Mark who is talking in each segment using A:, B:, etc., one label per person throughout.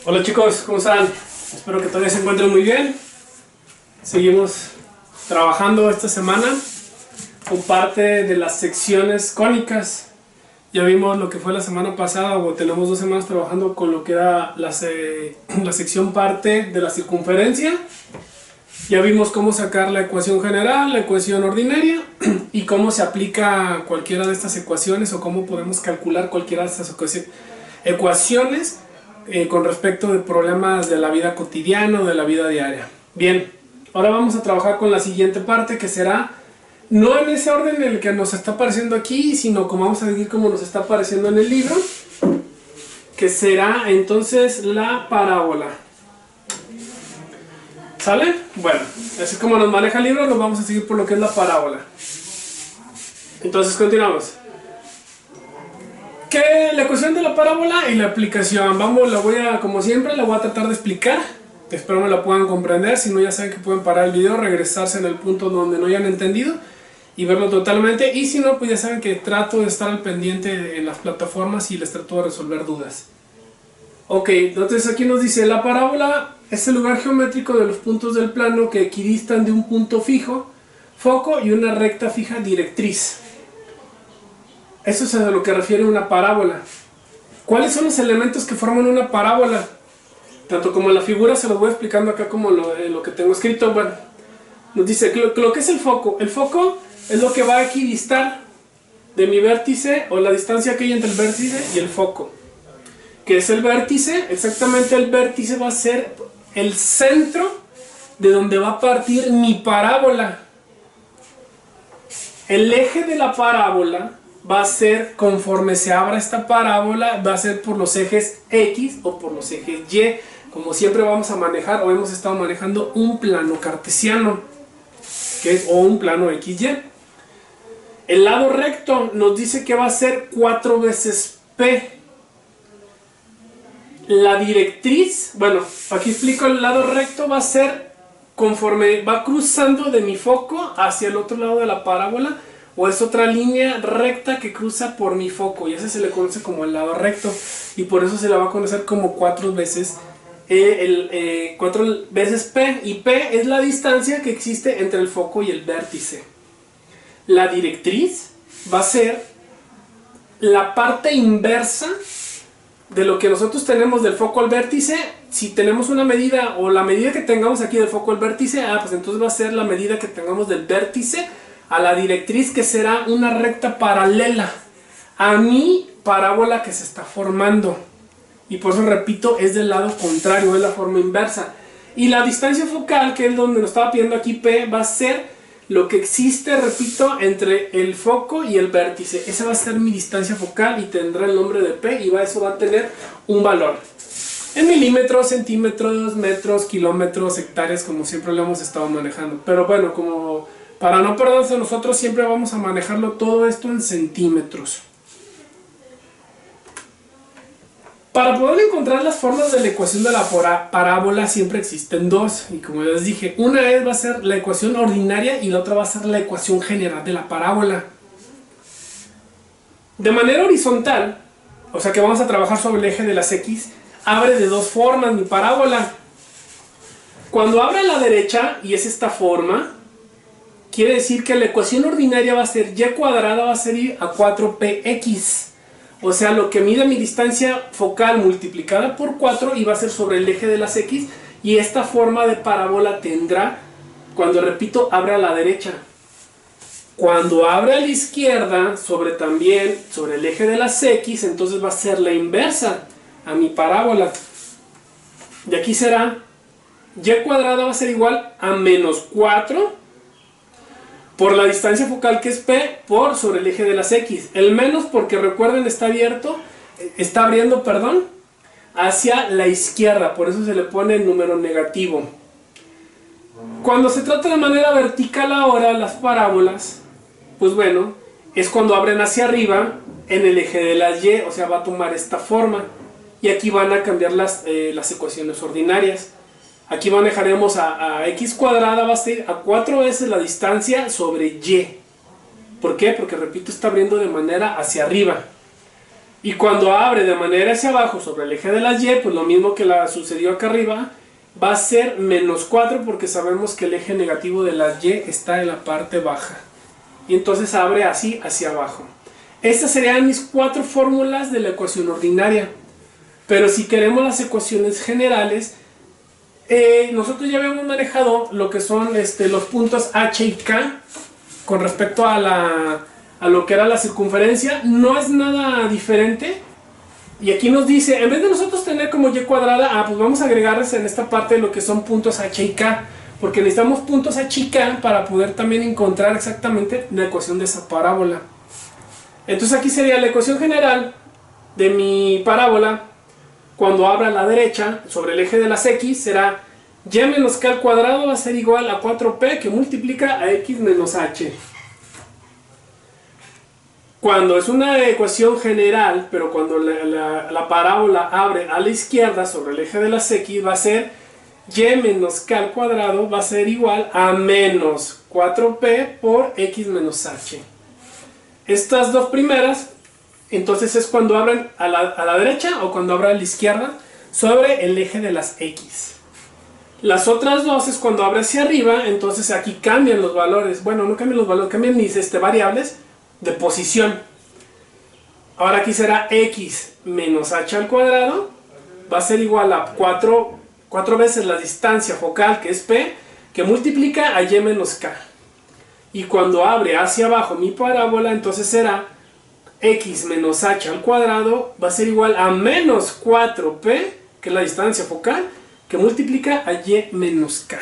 A: Hola chicos, ¿cómo están? Espero que todavía se encuentren muy bien. Seguimos trabajando esta semana con parte de las secciones cónicas. Ya vimos lo que fue la semana pasada, o tenemos 2 semanas trabajando con lo que era la sección parte de la circunferencia. Ya vimos cómo sacar la ecuación general, la ecuación ordinaria y cómo se aplica cualquiera de estas ecuaciones, o cómo podemos calcular cualquiera de estas ecuaciones con respecto de problemas de la vida cotidiana o de la vida diaria. Bien, ahora vamos a trabajar con la siguiente parte, que será no en ese orden en el que nos está apareciendo aquí, sino como vamos a seguir como nos está apareciendo en el libro, que será entonces la parábola. ¿Sale? Bueno, así como nos maneja el libro, nos vamos a seguir por lo que es la parábola. Entonces continuamos. ¿Qué? La ecuación de la parábola y la aplicación. Vamos, como siempre, la voy a tratar de explicar. Espero me la puedan comprender. Si no, ya saben que pueden parar el video, regresarse en el punto donde no hayan entendido y verlo totalmente. Y si no, pues ya saben que trato de estar al pendiente en las plataformas y les trato de resolver dudas. Ok, entonces aquí nos dice: la parábola es el lugar geométrico de los puntos del plano que equidistan de un punto fijo, foco y una recta fija directriz. Eso es a lo que refiere una parábola. ¿Cuáles son los elementos que forman una parábola? Tanto como en la figura se los voy explicando acá como lo que tengo escrito. Bueno, nos dice lo que es el foco. El foco es lo que va a equidistar de mi vértice, o la distancia que hay entre el vértice y el foco. ¿Qué es el vértice? Exactamente, el vértice va a ser el centro de donde va a partir mi parábola. El eje de la parábola va a ser, conforme se abra esta parábola, va a ser por los ejes X o por los ejes Y. Como siempre vamos a manejar, o hemos estado manejando, un plano cartesiano, o un plano XY. El lado recto nos dice que va a ser 4 veces P. La directriz, bueno, aquí explico, el lado recto va a ser conforme va cruzando de mi foco hacia el otro lado de la parábola, o es otra línea recta que cruza por mi foco, y ese se le conoce como el lado recto, y por eso se le va a conocer como 4 veces 4 veces P, y P es la distancia que existe entre el foco y el vértice. La directriz va a ser la parte inversa de lo que nosotros tenemos del foco al vértice. Si tenemos una medida, o la medida que tengamos aquí del foco al vértice, pues entonces va a ser la medida que tengamos del vértice a la directriz, que será una recta paralela a mi parábola que se está formando. Y por eso repito, es del lado contrario, es la forma inversa. Y la distancia focal, que es donde nos estaba pidiendo aquí P, va a ser lo que existe, repito, entre el foco y el vértice. Esa va a ser mi distancia focal y tendrá el nombre de P, y eso va a tener un valor en milímetros, centímetros, metros, kilómetros, hectáreas, como siempre lo hemos estado manejando. Pero bueno, como para no perderse, nosotros siempre vamos a manejarlo todo esto en centímetros. Para poder encontrar las formas de la ecuación de la parábola siempre existen dos, y como les dije, una va a ser la ecuación ordinaria y la otra va a ser la ecuación general de la parábola. De manera horizontal, o sea que vamos a trabajar sobre el eje de las X, abre de 2 formas mi parábola. Cuando abre a la derecha, y es esta forma, quiere decir que la ecuación ordinaria va a ser y cuadrada, va a ser a 4px. O sea, lo que mide mi distancia focal multiplicada por 4, y va a ser sobre el eje de las X. Y esta forma de parábola tendrá, cuando repito, abre a la derecha. Cuando abre a la izquierda, también sobre el eje de las X, entonces va a ser la inversa a mi parábola. Y aquí será y cuadrada, va a ser igual a menos 4 por la distancia focal, que es P, por sobre el eje de las X. El menos porque recuerden está abriendo hacia la izquierda, por eso se le pone el número negativo. Cuando se trata de manera vertical ahora las parábolas, pues bueno, es cuando abren hacia arriba en el eje de las Y, o sea, va a tomar esta forma, y aquí van a cambiar las ecuaciones ordinarias. Aquí manejaremos a X cuadrada, va a ser a 4 veces la distancia sobre Y. ¿Por qué? Porque repito, está abriendo de manera hacia arriba. Y cuando abre de manera hacia abajo sobre el eje de las Y, pues lo mismo que sucedió acá arriba, va a ser menos 4 porque sabemos que el eje negativo de las Y está en la parte baja. Y entonces abre así hacia abajo. Estas serían mis 4 fórmulas de la ecuación ordinaria. Pero si queremos las ecuaciones generales, nosotros ya habíamos manejado lo que son los puntos H y K con respecto a lo que era la circunferencia. No es nada diferente. Y aquí nos dice, en vez de nosotros tener como Y cuadrada, pues vamos a agregarles en esta parte lo que son puntos H y K. Porque necesitamos puntos H y K para poder también encontrar exactamente la ecuación de esa parábola. Entonces aquí sería la ecuación general de mi parábola. Cuando abra a la derecha sobre el eje de las X será Y menos K al cuadrado va a ser igual a 4P que multiplica a X menos H. Cuando es una ecuación general, pero cuando la parábola abre a la izquierda sobre el eje de las X, va a ser Y menos K al cuadrado va a ser igual a menos 4P por X menos H. Estas dos primeras, entonces es cuando abren a la derecha o cuando abren a la izquierda sobre el eje de las X. Las otras dos es cuando abre hacia arriba, entonces aquí cambian los valores. Bueno, no cambian los valores, cambian mis variables de posición. Ahora aquí será X menos H al cuadrado va a ser igual a 4 veces la distancia focal, que es P, que multiplica a Y menos K. Y cuando abre hacia abajo mi parábola, entonces será X menos H al cuadrado va a ser igual a menos 4P, que es la distancia focal, que multiplica a Y menos K.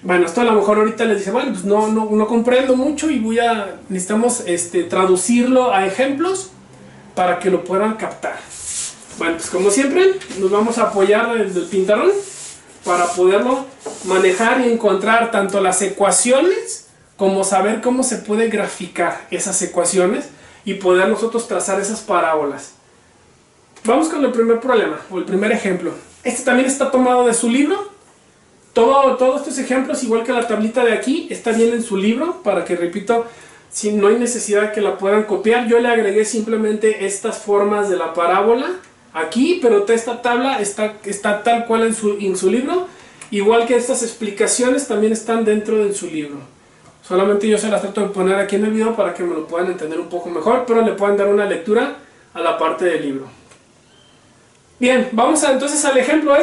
A: Bueno, esto a lo mejor ahorita les dice, bueno, pues no comprendo mucho y necesitamos traducirlo a ejemplos para que lo puedan captar. Bueno, pues como siempre, nos vamos a apoyar desde el pizarrón para poderlo manejar y encontrar tanto las ecuaciones como saber cómo se puede graficar esas ecuaciones y poder nosotros trazar esas parábolas. Vamos con el primer problema, o el primer ejemplo. Este también está tomado de su libro. Todos estos ejemplos, igual que la tablita de aquí, está bien en su libro, para que, repito, si no hay necesidad de que la puedan copiar. Yo le agregué simplemente estas formas de la parábola aquí, pero esta tabla está tal cual en su libro, igual que estas explicaciones también están dentro de su libro. Solamente yo se las trato de poner aquí en el video para que me lo puedan entender un poco mejor, pero le puedan dar una lectura a la parte del libro. Bien, vamos entonces al ejemplo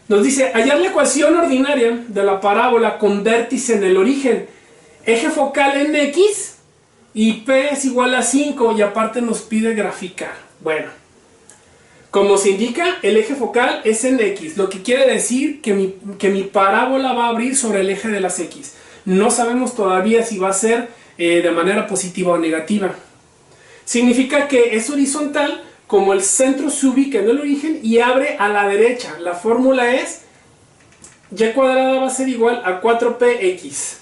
A: Nos dice, hallar la ecuación ordinaria de la parábola con vértice en el origen, eje focal en X y P es igual a 5, y aparte nos pide graficar. Bueno, como se indica, el eje focal es en X, lo que quiere decir que mi parábola va a abrir sobre el eje de las X. No sabemos todavía si va a ser de manera positiva o negativa. Significa que es horizontal, como el centro se ubica en el origen y abre a la derecha. La fórmula es Y cuadrada va a ser igual a 4px.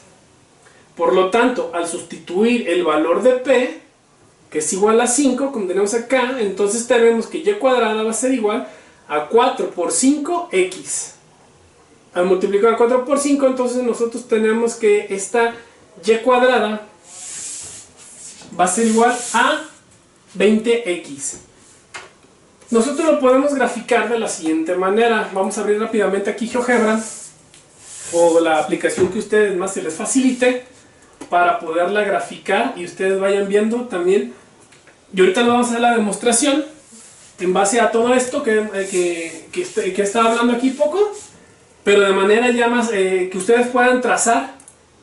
A: Por lo tanto, al sustituir el valor de P, que es igual a 5, como tenemos acá, entonces tenemos que Y cuadrada va a ser igual a 4 por 5x. Al multiplicar 4 por 5, entonces nosotros tenemos que esta Y cuadrada va a ser igual a 20x. Nosotros lo podemos graficar de la siguiente manera. Vamos a abrir rápidamente aquí GeoGebra, o la aplicación que a ustedes más se les facilite, para poderla graficar y ustedes vayan viendo también. Y ahorita les vamos a hacer la demostración en base a todo esto que está hablando aquí poco, pero de manera ya más que ustedes puedan trazar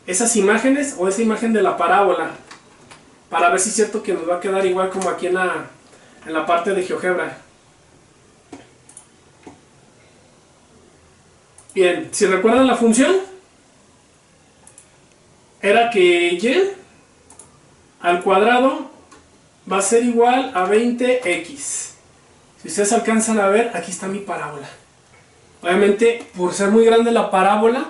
A: esas imágenes o esa imagen de la parábola, para ver si es cierto que nos va a quedar igual como aquí en la parte de GeoGebra. Bien, si recuerdan la función, era que Y al cuadrado va a ser igual a 20x. Si ustedes alcanzan a ver, aquí está mi parábola. Obviamente, por ser muy grande la parábola,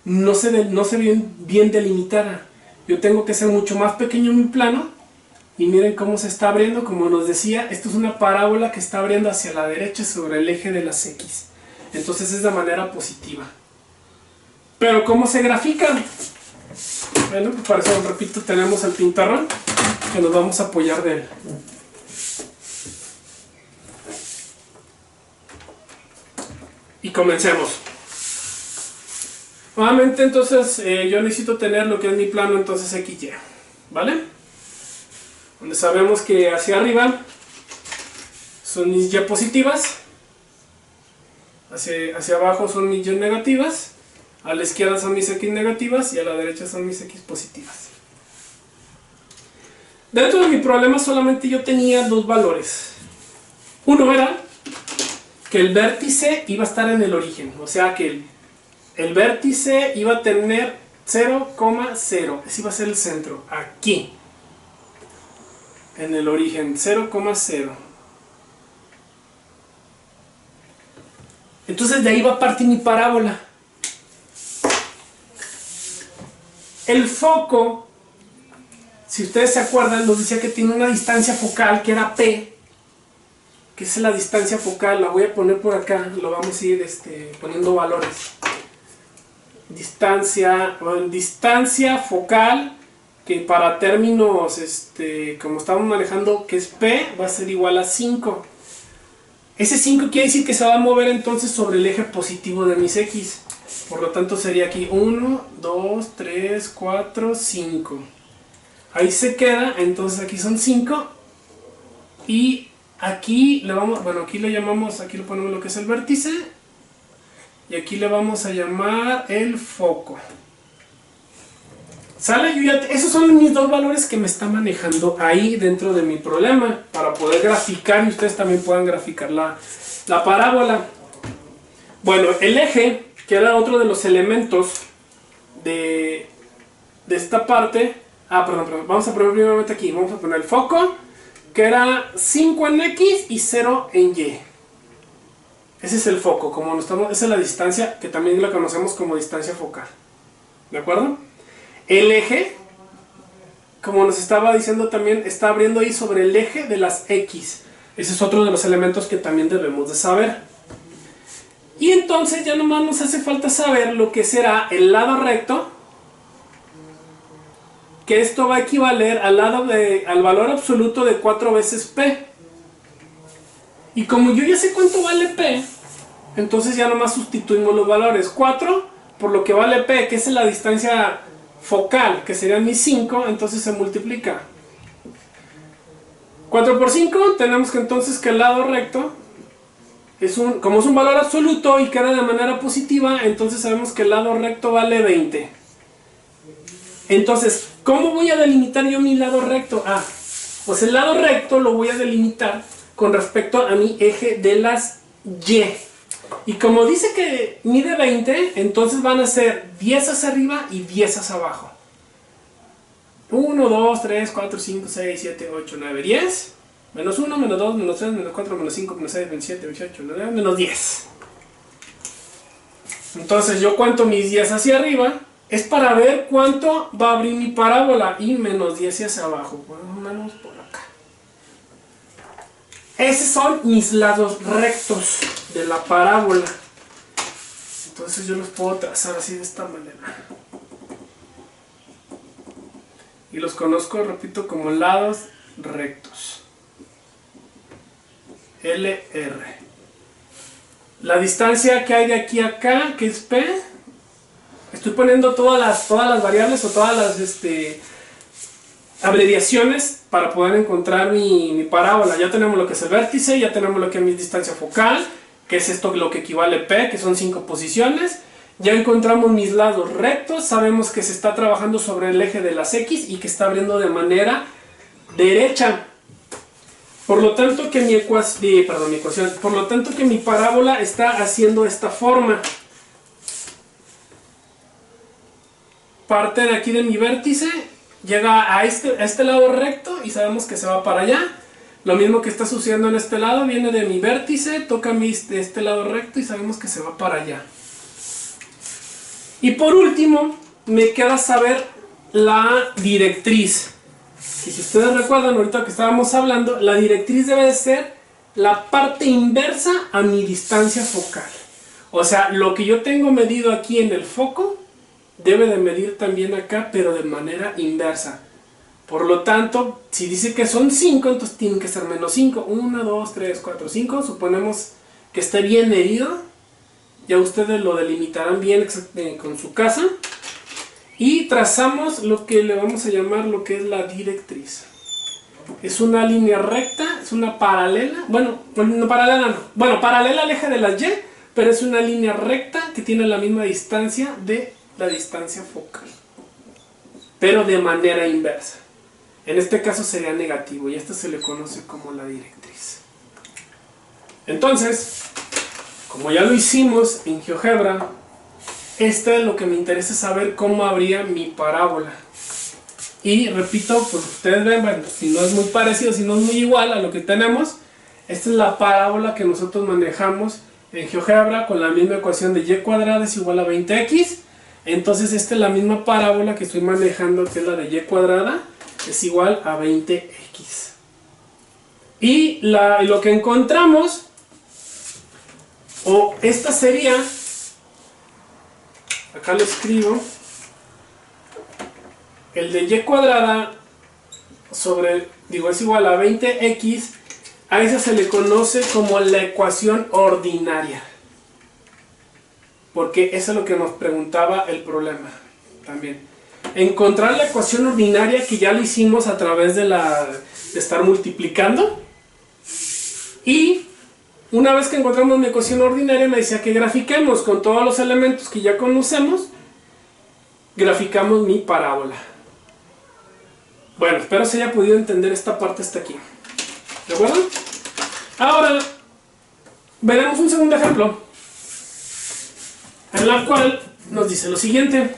A: no se ve bien delimitada. Yo tengo que ser mucho más pequeño mi plano. Y miren cómo se está abriendo. Como nos decía, esto es una parábola que está abriendo hacia la derecha sobre el eje de las X. Entonces es de manera positiva. Pero ¿cómo se grafica? Bueno, pues para eso, repito, tenemos el pintarrón, que nos vamos a apoyar de él. Y comencemos. Nuevamente entonces yo necesito tener lo que es mi plano entonces XY, ¿vale? Donde sabemos que hacia arriba son mis Y positivas, hacia abajo son mis Y negativas, a la izquierda son mis X negativas y a la derecha son mis X positivas. Dentro de mi problema solamente yo tenía dos valores. Uno era que el vértice iba a estar en el origen, o sea que el vértice iba a tener 0,0, ese iba a ser el centro, aquí, en el origen, 0,0. Entonces de ahí va a partir mi parábola. El foco, si ustedes se acuerdan, nos decía que tiene una distancia focal que era P, que es la distancia focal. La voy a poner por acá, lo vamos a ir poniendo valores. Distancia focal, que para términos como estamos manejando, que es P, va a ser igual a 5. Ese 5 quiere decir que se va a mover entonces sobre el eje positivo de mis X. Por lo tanto sería aquí 1, 2, 3, 4, 5. Ahí se queda, entonces aquí son 5. Y aquí le vamos, bueno, aquí le llamamos, aquí le ponemos lo que es el vértice. Y aquí le vamos a llamar el foco. ¿Sale? Esos son mis dos valores que me está manejando ahí dentro de mi problema, para poder graficar y ustedes también puedan graficar la parábola. Bueno, el eje, que era otro de los elementos de esta parte. Perdón, vamos a poner primeramente aquí, vamos a poner el foco, que era 5 en X y 0 en Y. Ese es el foco, esa es la distancia, que también la conocemos como distancia focal. ¿De acuerdo? El eje, como nos estaba diciendo también, está abriendo ahí sobre el eje de las X. Ese es otro de los elementos que también debemos de saber. Y entonces ya nomás nos hace falta saber lo que será el lado recto, que esto va a equivaler al valor absoluto de 4 veces P. Y como yo ya sé cuánto vale P, entonces ya nomás sustituimos los valores. 4 por lo que vale P, que es la distancia focal, que serían mis 5, entonces se multiplica. 4 por 5, tenemos que entonces que el lado recto, como es un valor absoluto y queda de manera positiva, entonces sabemos que el lado recto vale 20. Entonces, ¿cómo voy a delimitar yo mi lado recto? Pues el lado recto lo voy a delimitar con respecto a mi eje de las Y. Y como dice que mide 20, entonces van a ser 10 hacia arriba y 10 hacia abajo. 1, 2, 3, 4, 5, 6, 7, 8, 9, 10. Menos 1, menos 2, menos 3, menos 4, menos 5, menos 6, 27, 28, 29, menos 10. Entonces yo cuento mis 10 hacia arriba. Es para ver cuánto va a abrir mi parábola. Y menos 10 hacia abajo. Ponemos por acá. Esos son mis lados rectos de la parábola. Entonces yo los puedo trazar así de esta manera. Y los conozco, repito, como lados rectos. LR. La distancia que hay de aquí a acá, que es P. Estoy poniendo todas las variables o todas las abreviaciones para poder encontrar mi parábola. Ya tenemos lo que es el vértice, ya tenemos lo que es mi distancia focal, que es esto lo que equivale a P, que son 5 posiciones. Ya encontramos mis lados rectos, sabemos que se está trabajando sobre el eje de las X y que está abriendo de manera derecha. Por lo tanto que por lo tanto que mi parábola está haciendo esta forma. Parte de aquí de mi vértice, llega a este lado recto y sabemos que se va para allá. Lo mismo que está sucediendo en este lado, viene de mi vértice, toca de este lado recto y sabemos que se va para allá. Y por último, me queda saber la directriz. Y si ustedes recuerdan, ahorita que estábamos hablando, la directriz debe de ser la parte inversa a mi distancia focal. O sea, lo que yo tengo medido aquí en el foco, debe de medir también acá, pero de manera inversa. Por lo tanto, si dice que son 5, entonces tienen que ser menos 5. 1, 2, 3, 4, 5. Suponemos que esté bien medido. Ya ustedes lo delimitarán bien con su casa. Y trazamos lo que le vamos a llamar lo que es la directriz. Es una línea recta, es una paralela. Bueno, no paralela no. Bueno, paralela al eje de las Y, pero es una línea recta que tiene la misma distancia de la distancia focal, pero de manera inversa. En este caso sería negativo y esto se le conoce como la directriz. Entonces, como ya lo hicimos en GeoGebra, lo que me interesa es saber cómo habría mi parábola. Y repito, pues ustedes ven, bueno, si no es muy parecido, si no es muy igual a lo que tenemos, esta es la parábola que nosotros manejamos en GeoGebra con la misma ecuación de y cuadrada es igual a 20x. Entonces esta es la misma parábola que estoy manejando, que es la de y cuadrada, es igual a 20x. Y lo que encontramos, o esta sería, acá lo escribo, el de y cuadrada es igual a 20x, a esa se le conoce como la ecuación ordinaria. Porque eso es lo que nos preguntaba el problema también. Encontrar la ecuación ordinaria, que ya lo hicimos a través de estar multiplicando. Y una vez que encontramos mi ecuación ordinaria, me decía que grafiquemos con todos los elementos que ya conocemos. Graficamos mi parábola. Bueno, espero se haya podido entender esta parte hasta aquí. ¿De acuerdo? Ahora, veremos un segundo ejemplo, en la cual nos dice lo siguiente.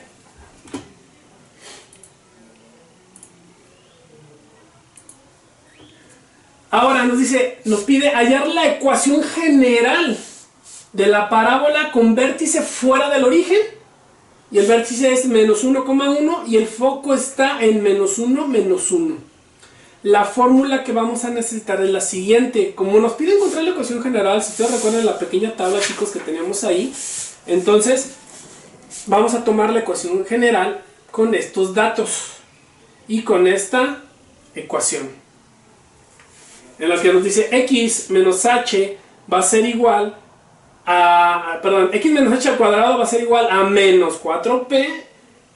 A: Ahora nos pide hallar la ecuación general de la parábola con vértice fuera del origen. Y el vértice es menos 1,1 y el foco está en menos 1, menos 1. La fórmula que vamos a necesitar es la siguiente. Como nos pide encontrar la ecuación general, si ustedes recuerdan la pequeña tabla, chicos, que teníamos ahí, entonces vamos a tomar la ecuación general con estos datos y con esta ecuación, en la que nos dice x menos h va a ser igual a, x menos h al cuadrado va a ser igual a menos 4p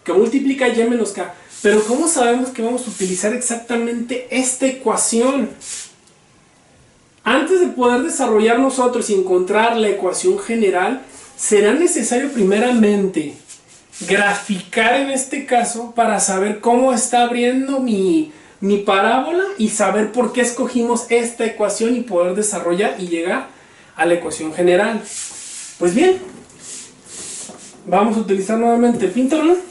A: que multiplica y menos k. Pero ¿cómo sabemos que vamos a utilizar exactamente esta ecuación? Antes de poder desarrollar nosotros y encontrar la ecuación general, será necesario primeramente graficar en este caso para saber cómo está abriendo mi parábola y saber por qué escogimos esta ecuación y poder desarrollar y llegar a la ecuación general. Pues bien, vamos a utilizar nuevamente el Pinterest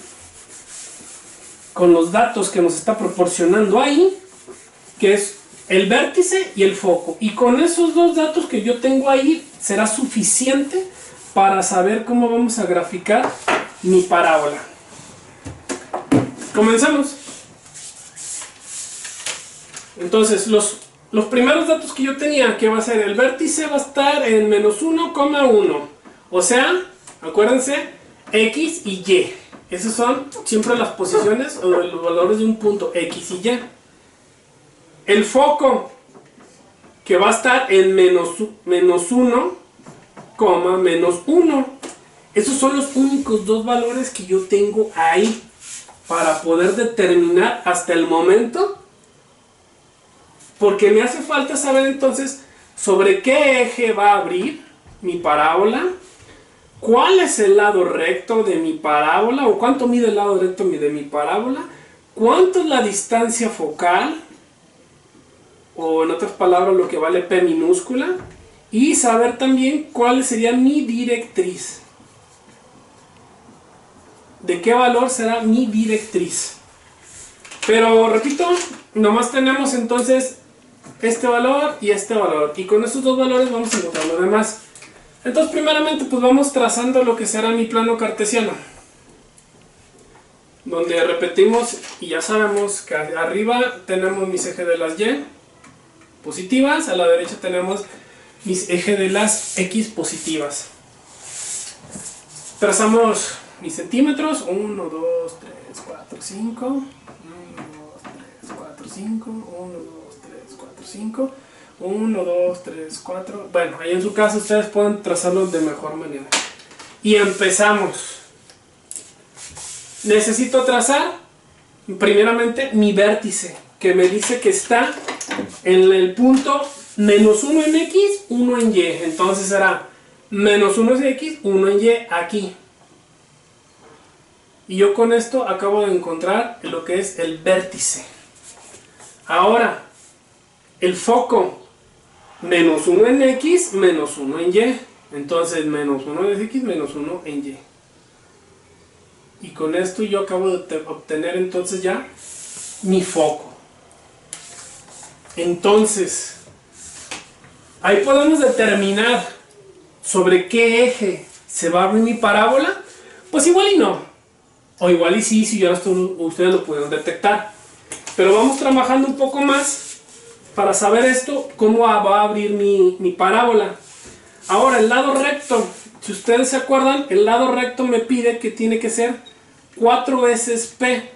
A: con los datos que nos está proporcionando ahí, que es el vértice y el foco. Y con esos dos datos que yo tengo ahí será suficiente para saber cómo vamos a graficar mi parábola. Comencemos. Entonces, los primeros datos que yo tenía, que va a ser el vértice, va a estar en menos 1,1. O sea, acuérdense, x y y. Esas son siempre las posiciones o los valores de un punto, x y y. El foco, que va a estar en menos 1, menos 1. Esos son los únicos dos valores que yo tengo ahí para poder determinar hasta el momento, porque me hace falta saber entonces sobre qué eje va a abrir mi parábola, cuál es el lado recto de mi parábola o cuánto mide el lado recto de mi parábola, cuánto es la distancia focal, o en otras palabras lo que vale P minúscula, y saber también cuál sería mi directriz. ¿De qué valor será mi directriz? Pero repito, nomás tenemos entonces este valor y este valor, y con estos dos valores vamos a encontrar lo demás. Entonces primeramente pues vamos trazando lo que será mi plano cartesiano, donde repetimos y ya sabemos que arriba tenemos mis ejes de las y positivas, a la derecha tenemos mis ejes de las x positivas. Trazamos mis centímetros, 1, 2, 3, 4, 5, 1, 2, 3, 4, 5, 1, 2, 3, 4, 5, 1, 2, 3, 4, bueno, ahí en su caso ustedes pueden trazarlo de mejor manera. Y empezamos. Necesito trazar primeramente mi vértice, que me dice que está en el punto menos 1 en X, 1 en Y. Entonces será menos 1 en X, 1 en Y aquí. Y yo con esto acabo de encontrar lo que es el vértice. Ahora, el foco, menos 1 en X, menos 1 en Y. Entonces, menos 1 en X, menos 1 en Y. Y con esto yo acabo de obtener entonces ya mi foco. Entonces, ahí podemos determinar sobre qué eje se va a abrir mi parábola. Pues igual y no. O igual y sí, si ya ustedes lo pudieron detectar. Pero vamos trabajando un poco más para saber esto, cómo va a abrir mi parábola. Ahora, el lado recto. Si ustedes se acuerdan, el lado recto me pide que tiene que ser 4 veces P.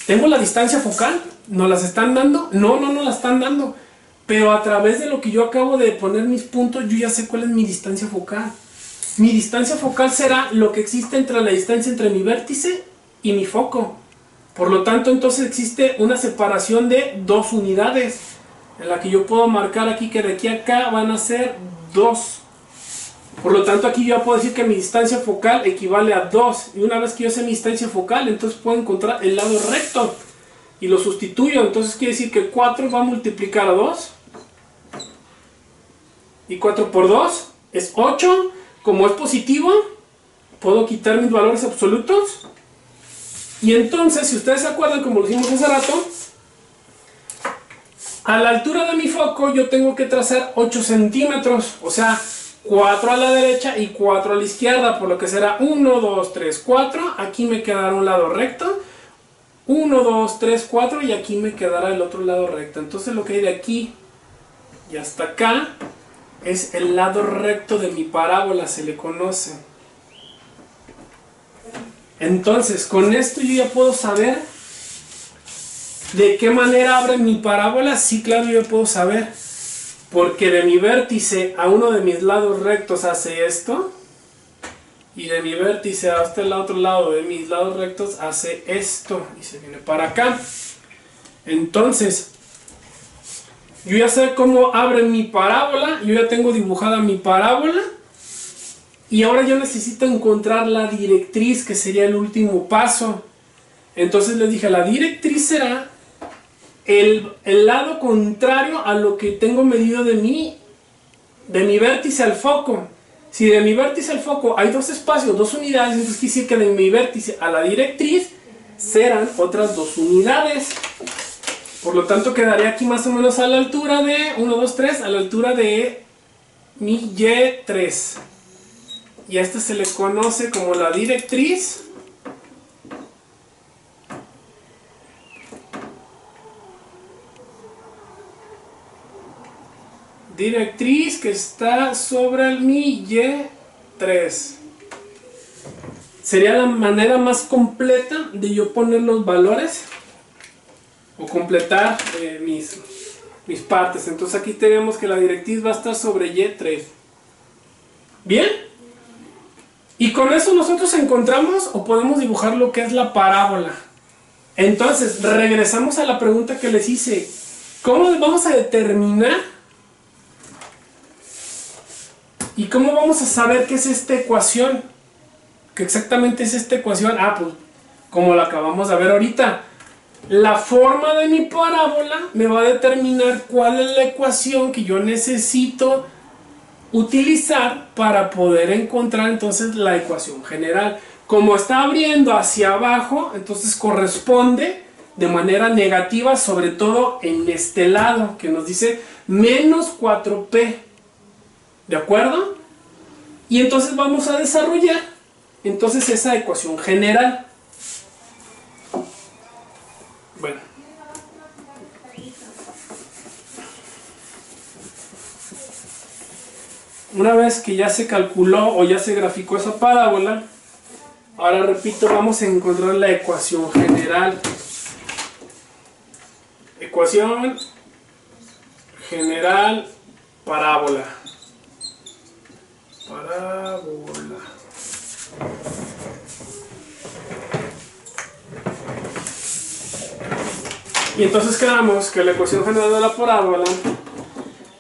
A: ¿Tengo la distancia focal? ¿Nos las están dando? No, no nos la están dando. Pero a través de lo que yo acabo de poner mis puntos, yo ya sé cuál es mi distancia focal. Mi distancia focal será lo que existe entre la distancia entre mi vértice y mi foco. Por lo tanto, entonces existe una separación de 2 unidades, en la que yo puedo marcar aquí que de aquí a acá van a ser 2. Por lo tanto, aquí yo puedo decir que mi distancia focal equivale a 2. Y una vez que yo sé mi distancia focal, entonces puedo encontrar el lado recto. Y lo sustituyo. Entonces quiere decir que 4 va a multiplicar a 2. Y 4 por 2 es 8. Como es positivo, puedo quitar mis valores absolutos. Y entonces, si ustedes se acuerdan, como lo hicimos hace rato, a la altura de mi foco yo tengo que trazar 8 centímetros. O sea, 4 a la derecha y 4 a la izquierda, por lo que será 1, 2, 3, 4. Aquí me quedará un lado recto. 1, 2, 3, 4 y aquí me quedará el otro lado recto. Entonces lo que hay de aquí y hasta acá es el lado recto de mi parábola, se le conoce. Entonces, con esto yo ya puedo saber de qué manera abre mi parábola. Sí, claro, yo puedo saber. Porque de mi vértice a uno de mis lados rectos hace esto. Y de mi vértice hasta el otro lado de mis lados rectos hace esto. Y se viene para acá. Entonces, yo ya sé cómo abre mi parábola. Yo ya tengo dibujada mi parábola. Y ahora yo necesito encontrar la directriz, que sería el último paso. Entonces les dije, la directriz será el lado contrario a lo que tengo medido de mi vértice al foco. Si de mi vértice al foco hay 2 espacios, 2 unidades, entonces quiere decir que de mi vértice a la directriz serán otras 2 unidades. Por lo tanto quedaría aquí más o menos a la altura de 1, 2, 3, a la altura de mi Y3. Y a esta se le conoce como la directriz. Directriz que está sobre el mi Y3. Sería la manera más completa de yo poner los valores o completar mis partes. Entonces aquí tenemos que la directriz va a estar sobre Y3. ¿Bien? Y con eso nosotros encontramos o podemos dibujar lo que es la parábola. Entonces, regresamos a la pregunta que les hice. ¿Cómo vamos a determinar y cómo vamos a saber qué es esta ecuación? ¿Qué exactamente es esta ecuación? Ah, pues como la acabamos de ver ahorita. La forma de mi parábola me va a determinar cuál es la ecuación que yo necesito utilizar para poder encontrar entonces la ecuación general. Como está abriendo hacia abajo, entonces corresponde de manera negativa, sobre todo en este lado que nos dice menos 4p. ¿De acuerdo? Y entonces vamos a desarrollar entonces esa ecuación general. Bueno. Una vez que ya se calculó o ya se graficó esa parábola, ahora repito, vamos a encontrar la ecuación general. Ecuación general parábola. parábola. Y entonces quedamos que la ecuación general de la parábola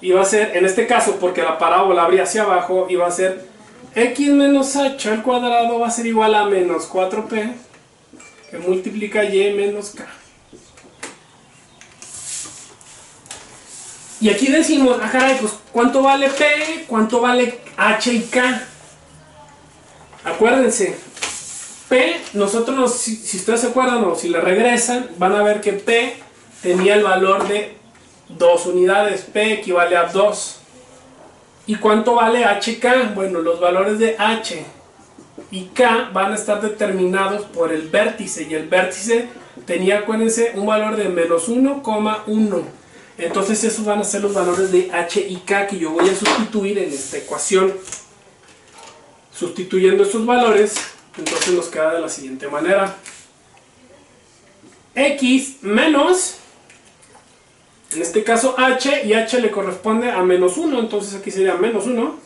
A: iba a ser, en este caso, porque la parábola abría hacia abajo, iba a ser x menos h al cuadrado va a ser igual a menos 4p, que multiplica y menos k. Y aquí decimos, ah caray, pues ¿cuánto vale p? ¿Cuánto vale h y k? Acuérdense, p, nosotros, si ustedes se acuerdan o si le regresan, van a ver que p tenía el valor de 2 unidades, p equivale a 2. ¿Y cuánto vale hk? Bueno, los valores de h y k van a estar determinados por el vértice, y el vértice tenía, acuérdense, un valor de menos 1,1. Entonces esos van a ser los valores de h y k que yo voy a sustituir en esta ecuación. Sustituyendo estos valores, entonces nos queda de la siguiente manera: x menos, en este caso h, y h le corresponde a menos 1, entonces aquí sería menos 1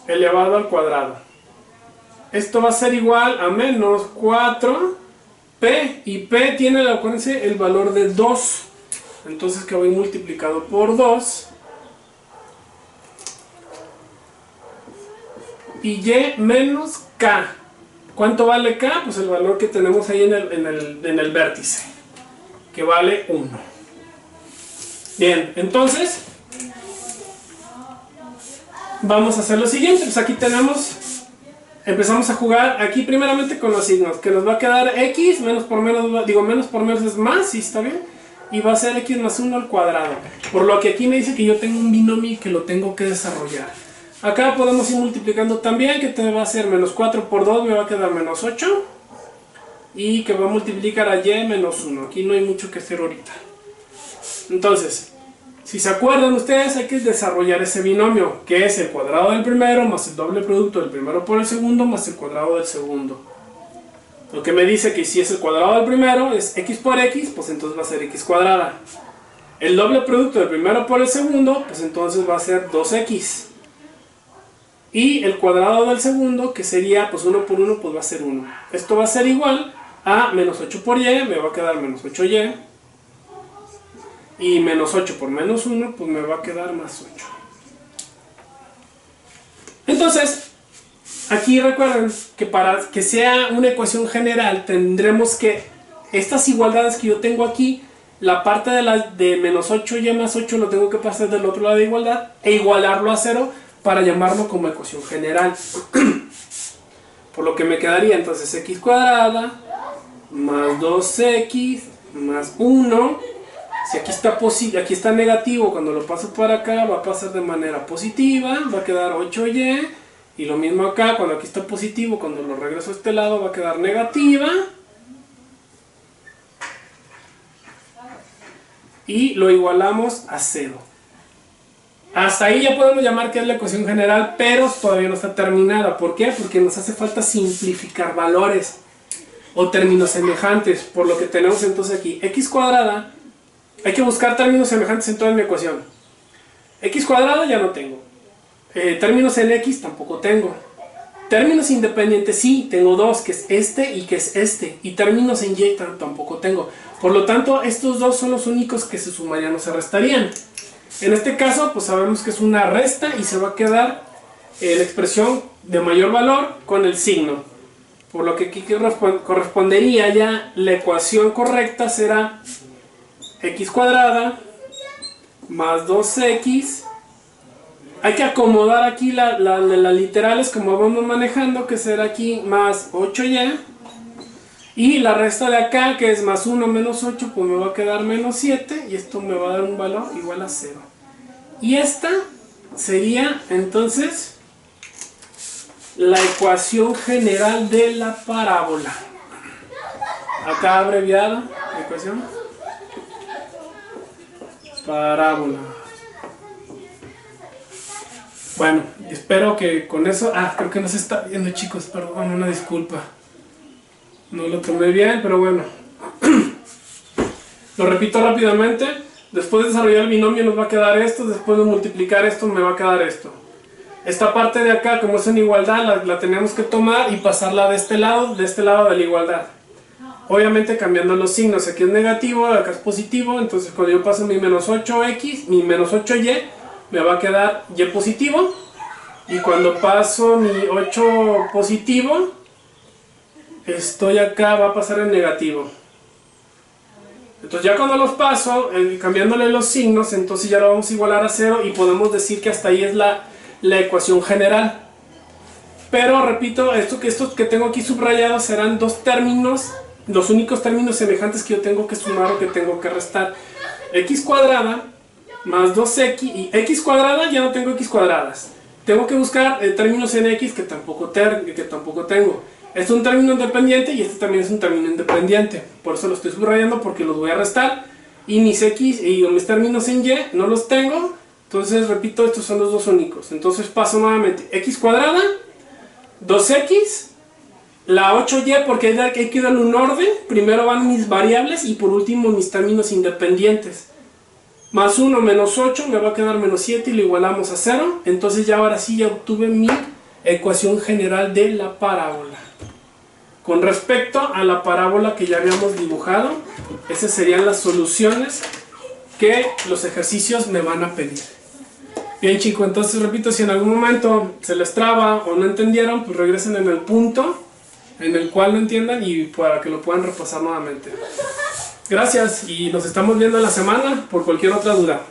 A: elevado al cuadrado. Esto va a ser igual a menos 4p, y p tiene, acuérdense, el valor de 2, entonces que voy multiplicado por 2, y y menos k. ¿Cuánto vale k? Pues el valor que tenemos ahí en el vértice, que vale 1. Bien, entonces vamos a hacer lo siguiente. Pues aquí tenemos, empezamos a jugar aquí primeramente con los signos, que nos va a quedar x, menos por menos, digo menos por menos es más, ¿sí está bien? Y va a ser x más 1 al cuadrado. Por lo que aquí me dice que yo tengo un binomio y que lo tengo que desarrollar. Acá podemos ir multiplicando también, que te va a ser menos 4 por 2, me va a quedar menos 8. Y que va a multiplicar a y menos 1. Aquí no hay mucho que hacer ahorita. Entonces, si se acuerdan ustedes, hay que desarrollar ese binomio, que es el cuadrado del primero más el doble producto del primero por el segundo más el cuadrado del segundo. Lo que me dice que si es el cuadrado del primero es x por x, pues entonces va a ser x cuadrada. El doble producto del primero por el segundo, pues entonces va a ser 2x. Y el cuadrado del segundo, que sería pues 1 por 1, pues va a ser 1. Esto va a ser igual a menos 8 por y, me va a quedar menos 8y. Y menos 8 por menos 1, pues me va a quedar más 8. Entonces, aquí recuerden que para que sea una ecuación general, tendremos que, estas igualdades que yo tengo aquí, la parte de menos 8y más 8 lo tengo que pasar del otro lado de igualdad e igualarlo a 0, para llamarlo como ecuación general. Por lo que me quedaría entonces x cuadrada más 2x más 1. Si aquí está negativo, cuando lo paso para acá va a pasar de manera positiva, va a quedar 8y. Y lo mismo acá, cuando aquí está positivo, cuando lo regreso a este lado va a quedar negativa. Y lo igualamos a 0. Hasta ahí ya podemos llamar que es la ecuación general, pero todavía no está terminada. ¿Por qué? Porque nos hace falta simplificar valores o términos semejantes. Por lo que tenemos entonces aquí x cuadrada. Hay que buscar términos semejantes en toda mi ecuación. X cuadrado ya no tengo. Términos en x tampoco tengo. Términos independientes sí, tengo dos, que es este y que es este. Y términos en y tampoco tengo. Por lo tanto, estos dos son los únicos que se sumarían o se restarían. En este caso, pues sabemos que es una resta y se va a quedar la expresión de mayor valor con el signo. Por lo que aquí correspondería ya la ecuación correcta será x cuadrada más 2x. Hay que acomodar aquí las literales como vamos manejando, que será aquí más 8y. Y la resta de acá, que es más 1 menos 8, pues me va a quedar menos 7. Y esto me va a dar un valor igual a 0. Y esta sería entonces la ecuación general de la parábola. Acá abreviada la ecuación. Parábola. Bueno, espero que con eso... creo que no se está viendo, chicos, perdón, una disculpa. No lo tomé bien, pero bueno. Lo repito rápidamente. Después de desarrollar el binomio nos va a quedar esto, después de multiplicar esto me va a quedar esto. Esta parte de acá, como es en igualdad, la tenemos que tomar y pasarla de este lado de la igualdad. Obviamente cambiando los signos, aquí es negativo, acá es positivo, entonces cuando yo paso mi menos 8x, mi menos 8y, me va a quedar y positivo. Y cuando paso mi 8 positivo, estoy acá, va a pasar en negativo. Entonces ya cuando los paso, cambiándole los signos, entonces ya lo vamos a igualar a 0 y podemos decir que hasta ahí es la ecuación general. Pero repito, estos que tengo aquí subrayados serán dos términos, los únicos términos semejantes que yo tengo que sumar o que tengo que restar. X cuadrada más 2x, y x cuadrada ya no tengo x cuadradas. Tengo que buscar términos en x que tampoco tengo. Este es un término independiente y este también es un término independiente. Por eso lo estoy subrayando, porque los voy a restar. Y mis x y mis términos en y no los tengo. Entonces, repito, estos son los dos únicos. Entonces paso nuevamente x cuadrada, 2x, la 8y, porque hay que darle un orden. Primero van mis variables y por último mis términos independientes. Más 1 menos 8 me va a quedar menos 7 y lo igualamos a 0. Entonces ya ahora sí ya obtuve mi ecuación general de la parábola. Con respecto a la parábola que ya habíamos dibujado, esas serían las soluciones que los ejercicios me van a pedir. Bien, chicos, entonces repito, si en algún momento se les traba o no entendieron, pues regresen en el punto en el cual lo entiendan y para que lo puedan repasar nuevamente. Gracias y nos estamos viendo en la semana por cualquier otra duda.